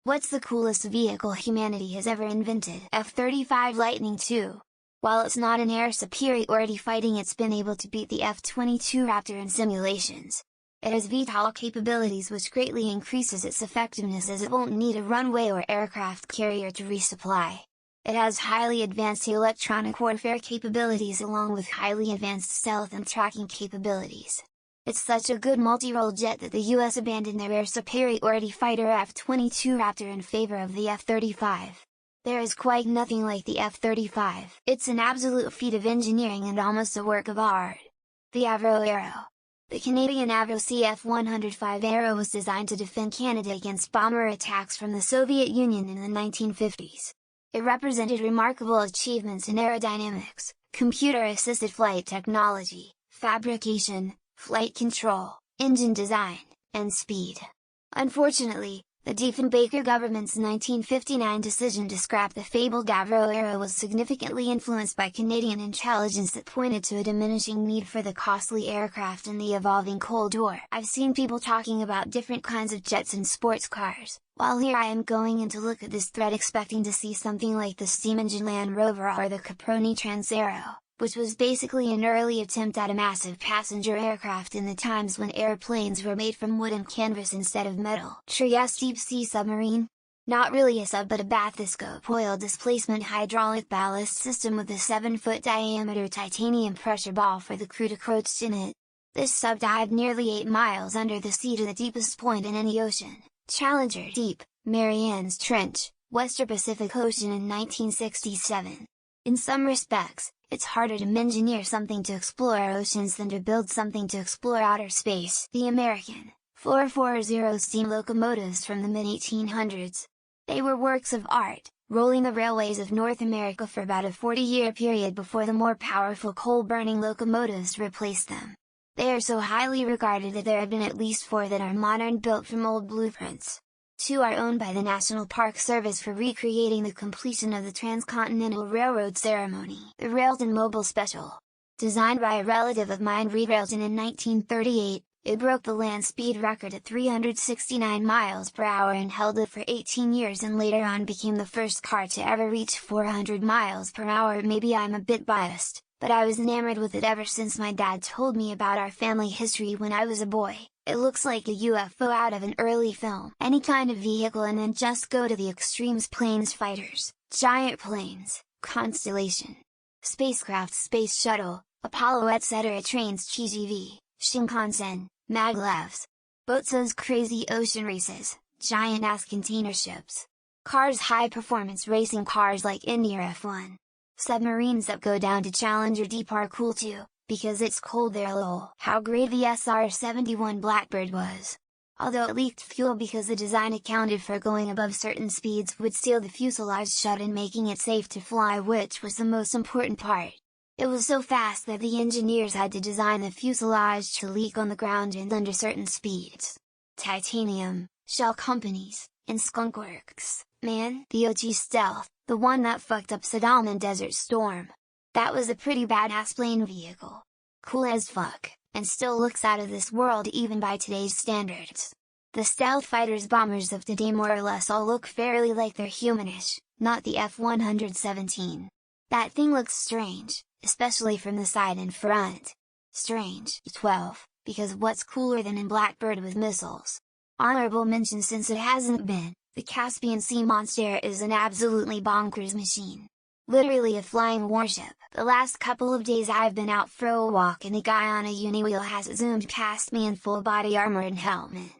What's the coolest vehicle humanity has ever invented? F-35 Lightning II. While it's not an air superiority fighting, it's been able to beat the F-22 Raptor in simulations. It has VTOL capabilities, which greatly increases its effectiveness as it won't need a runway or aircraft carrier to resupply. It has highly advanced electronic warfare capabilities along with highly advanced stealth and tracking capabilities. It's such a good multi-role jet that the US abandoned their air superiority fighter F-22 Raptor in favor of the F-35. There is quite nothing like the F-35. It's an absolute feat of engineering and almost a work of art. The Avro Arrow. The Canadian Avro CF-105 Arrow was designed to defend Canada against bomber attacks from the Soviet Union in the 1950s. It represented remarkable achievements in aerodynamics, computer-assisted flight technology, fabrication, flight control, engine design, and speed. Unfortunately, the Diefenbaker government's 1959 decision to scrap the fabled Avro Arrow was significantly influenced by Canadian intelligence that pointed to a diminishing need for the costly aircraft in the evolving Cold War. I've seen people talking about different kinds of jets and sports cars, while here I am going in to look at this thread expecting to see something like the steam engine Land Rover or the Caproni Transaero, which was basically an early attempt at a massive passenger aircraft in the times when airplanes were made from wood and canvas instead of metal. Trieste Deep Sea Submarine? Not really a sub but a bathyscope oil displacement hydraulic ballast system with a 7-foot diameter titanium pressure ball for the crew to crouch in it. This sub dived nearly 8 miles under the sea to the deepest point in any ocean, Challenger Deep, Marianas Trench, Western Pacific Ocean in 1967. In some respects, it's harder to engineer something to explore oceans than to build something to explore outer space. The American 440 steam locomotives from the mid-1800s. They were works of art, rolling the railways of North America for about a 40-year period before the more powerful coal-burning locomotives replaced them. They are so highly regarded that there have been at least 4 that are modern, built from old blueprints. 2 are owned by the National Park Service for recreating the completion of the Transcontinental Railroad ceremony. The Railton Mobile Special. Designed by a relative of mine, Reed Railton, in 1938, it broke the land speed record at 369 miles per hour and held it for 18 years, and later on became the first car to ever reach 400 miles per hour. Maybe I'm a bit biased, but I was enamored with it ever since my dad told me about our family history when I was a boy. It looks like a UFO out of an early film. Any kind of vehicle, and then just go to the extremes: planes, fighters, giant planes, Constellation, spacecraft, space shuttle, Apollo, etc. Trains, TGV, Shinkansen, maglevs, boats, those crazy ocean races, giant-ass container ships, cars, high-performance racing cars like Indy or F1. Submarines that go down to Challenger Deep are cool too, because it's cold there. Lol. How great the SR-71 Blackbird was! Although it leaked fuel because the design accounted for going above certain speeds would seal the fuselage shut and making it safe to fly, which was the most important part. It was so fast that the engineers had to design the fuselage to leak on the ground and under certain speeds. Titanium, shell companies, and skunkworks, man. The OG Stealth, the one that fucked up Saddam in Desert Storm. That was a pretty badass plane vehicle. Cool as fuck, and still looks out of this world even by today's standards. The stealth fighters, bombers of today more or less all look fairly like they're humanish, not the F-117. That thing looks strange, especially from the side and front. Strange. 12, because what's cooler than a Blackbird with missiles? Honorable mention, since it hasn't been, the Caspian Sea Monster is an absolutely bonkers machine. Literally a flying warship. The last couple of days I've been out for a walk and a guy on a uniwheel has zoomed past me in full body armor and helmet.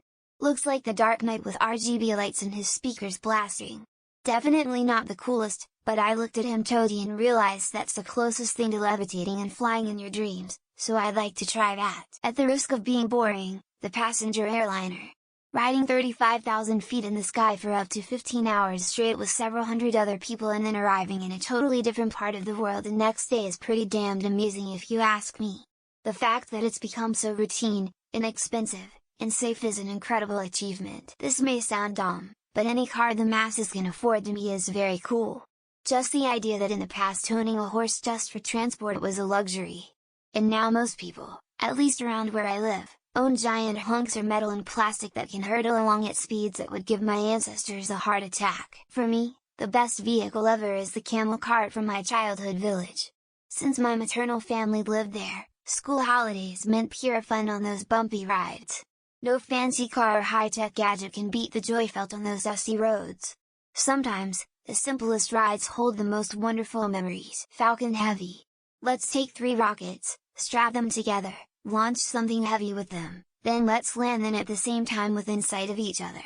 Looks like the Dark Knight with RGB lights and his speakers blasting. Definitely not the coolest, but I looked at him toady and realized that's the closest thing to levitating and flying in your dreams, so I'd like to try that. At the risk of being boring, the passenger airliner. Riding 35,000 feet in the sky for up to 15 hours straight with several hundred other people and then arriving in a totally different part of the world the next day is pretty damned amusing if you ask me. The fact that it's become so routine, inexpensive, and safe is an incredible achievement. This may sound dumb, but any car the masses can afford to me is very cool. Just the idea that in the past owning a horse just for transport was a luxury. And now most people, at least around where I live, own giant hunks of metal and plastic that can hurtle along at speeds that would give my ancestors a heart attack. For me, the best vehicle ever is the camel cart from my childhood village. Since my maternal family lived there, school holidays meant pure fun on those bumpy rides. No fancy car or high-tech gadget can beat the joy felt on those dusty roads. Sometimes, the simplest rides hold the most wonderful memories. Falcon Heavy. Let's take 3 rockets, strap them together, launch something heavy with them, then let's land them at the same time within sight of each other.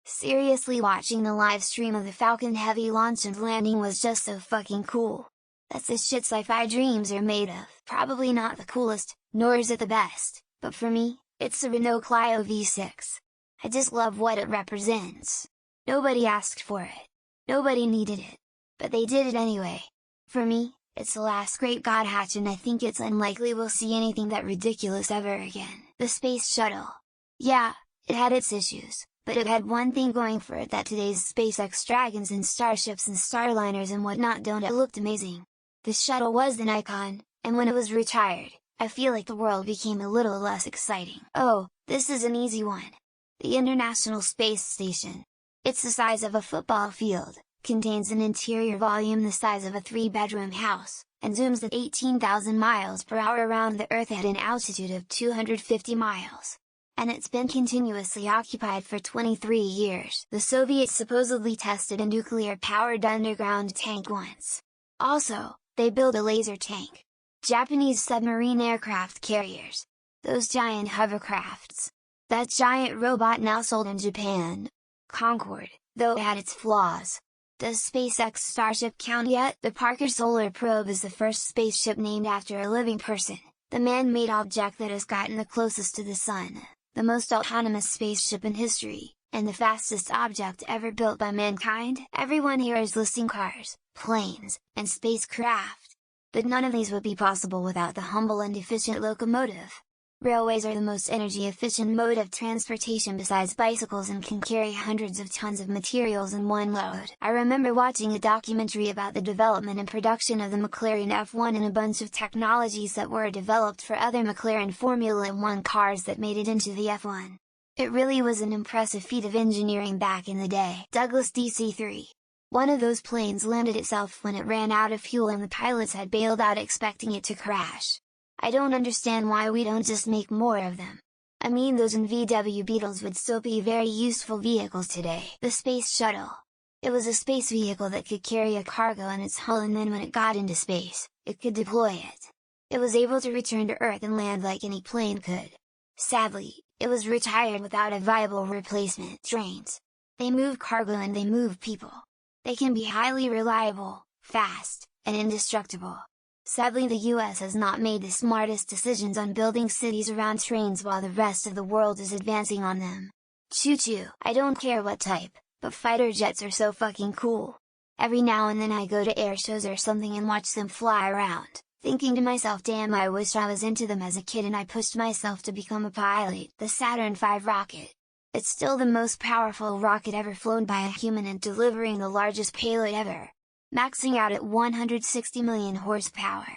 Seriously, watching the live stream of the Falcon Heavy launch and landing was just so fucking cool. That's the shit sci-fi dreams are made of. Probably not the coolest, nor is it the best, but for me, it's the Renault Clio V6. I just love what it represents. Nobody asked for it. Nobody needed it. But they did it anyway. For me, it's the last great god hatch, and I think it's unlikely we'll see anything that ridiculous ever again. The Space Shuttle. Yeah, it had its issues, but it had one thing going for it that today's SpaceX Dragons and Starships and Starliners and whatnot don't. It looked amazing. The shuttle was an icon, and when it was retired, I feel like the world became a little less exciting. Oh, this is an easy one. The International Space Station. It's the size of a football field, contains an interior volume the size of a 3-bedroom house, and zooms at 18,000 miles per hour around the Earth at an altitude of 250 miles. And it's been continuously occupied for 23 years. The Soviets supposedly tested a nuclear-powered underground tank once. Also, they built a laser tank. Japanese submarine aircraft carriers. Those giant hovercrafts. That giant robot now sold in Japan. Concorde, though it had its flaws. Does SpaceX Starship count yet? The Parker Solar Probe is the first spaceship named after a living person, the man-made object that has gotten the closest to the Sun, the most autonomous spaceship in history, and the fastest object ever built by mankind. Everyone here is listing cars, planes, and spacecraft. But none of these would be possible without the humble and efficient locomotive. Railways are the most energy-efficient mode of transportation besides bicycles and can carry hundreds of tons of materials in one load. I remember watching a documentary about the development and production of the McLaren F1 and a bunch of technologies that were developed for other McLaren Formula One cars that made it into the F1. It really was an impressive feat of engineering back in the day. Douglas DC-3. One of those planes landed itself when it ran out of fuel and the pilots had bailed out expecting it to crash. I don't understand why we don't just make more of them. I mean, those VW Beetles would still be very useful vehicles today. The Space Shuttle. It was a space vehicle that could carry a cargo in its hull, and then when it got into space, it could deploy it. It was able to return to Earth and land like any plane could. Sadly, it was retired without a viable replacement. Trains. They move cargo and they move people. They can be highly reliable, fast, and indestructible. Sadly, the US has not made the smartest decisions on building cities around trains while the rest of the world is advancing on them. Choo-choo! I don't care what type, but fighter jets are so fucking cool. Every now and then I go to air shows or something and watch them fly around, thinking to myself, damn, I wish I was into them as a kid and I pushed myself to become a pilot. The Saturn V rocket. It's still the most powerful rocket ever flown by a human and delivering the largest payload ever, maxing out at 160 million horsepower.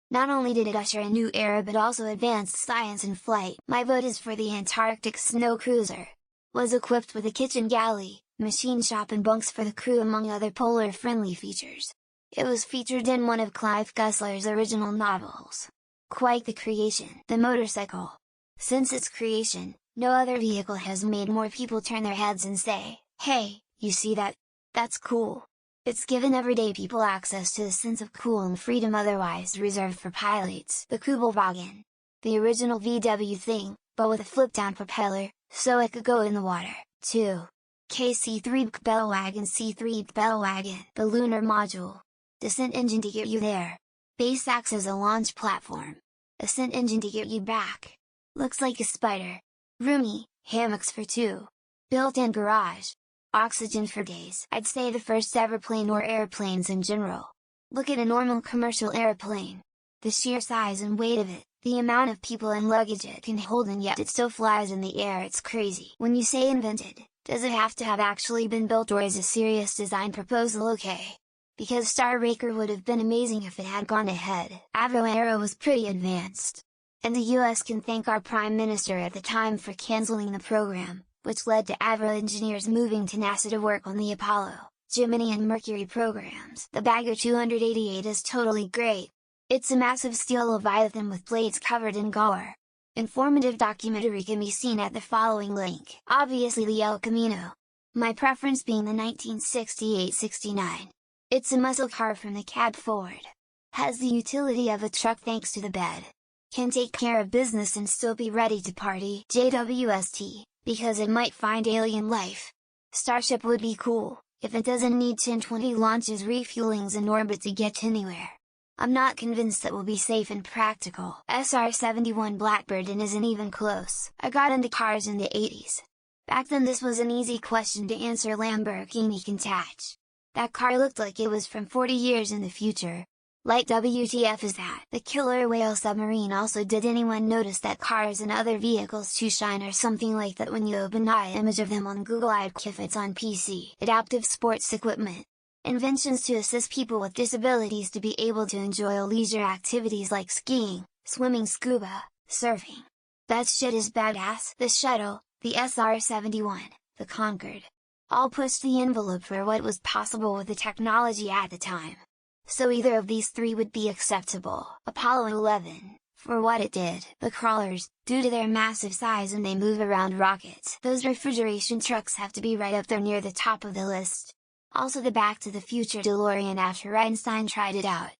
Not only did it usher a new era but also advanced science in flight. My vote is for the Antarctic Snow Cruiser. Was equipped with a kitchen galley, machine shop and bunks for the crew among other polar-friendly features. It was featured in one of Clive Cussler's original novels. Quite the creation. The motorcycle. Since its creation, no other vehicle has made more people turn their heads and say, "Hey, you see that? That's cool." It's given everyday people access to a sense of cool and freedom otherwise reserved for pilots. The Kubelwagen. The original VW thing, but with a flip-down propeller, so it could go in the water, too. KC-3 Kubelwagen. C-3 Kubelwagen. The lunar module. Descent engine to get you there. Base acts as a launch platform. Ascent engine to get you back. Looks like a spider. Roomy, hammocks for two. Built-in garage. Oxygen for days. I'd say the first ever plane or airplanes in general. Look at a normal commercial airplane. The sheer size and weight of it, the amount of people and luggage it can hold, and yet it still flies in the air. It's crazy. When you say invented, does it have to have actually been built, or is a serious design proposal okay? Because Starbreaker would have been amazing if it had gone ahead. Avro Aero was pretty advanced. And the US can thank our Prime Minister at the time for cancelling the program, which led to Avro engineers moving to NASA to work on the Apollo, Gemini and Mercury programs. The Bagger 288 is totally great! It's a massive steel Leviathan with blades covered in gore. Informative documentary can be seen at the following link. Obviously the El Camino. My preference being the 1968-69. It's a muscle car from the cab forward. Has the utility of a truck thanks to the bed. Can take care of business and still be ready to party. JWST, because it might find alien life. Starship would be cool, if it doesn't need 10-20 launches refuelings in orbit to get anywhere. I'm not convinced that will be safe and practical. SR-71 Blackbird and isn't even close. I got into cars in the 80s. Back then this was an easy question to answer. Lamborghini Countach. That car looked like it was from 40 years in the future. Like WTF is that? The killer whale submarine also. Did anyone notice that cars and other vehicles too shine or something like that when you open an image of them on Google? If it's on PC. Adaptive sports equipment. Inventions to assist people with disabilities to be able to enjoy leisure activities like skiing, swimming, scuba, surfing. That shit is badass. The shuttle, the SR-71, the Concorde. All pushed the envelope for what was possible with the technology at the time. So either of these three would be acceptable. Apollo 11, for what it did. The crawlers, due to their massive size and they move around rockets. Those refrigeration trucks have to be right up there near the top of the list. Also the Back to the Future DeLorean after Einstein tried it out.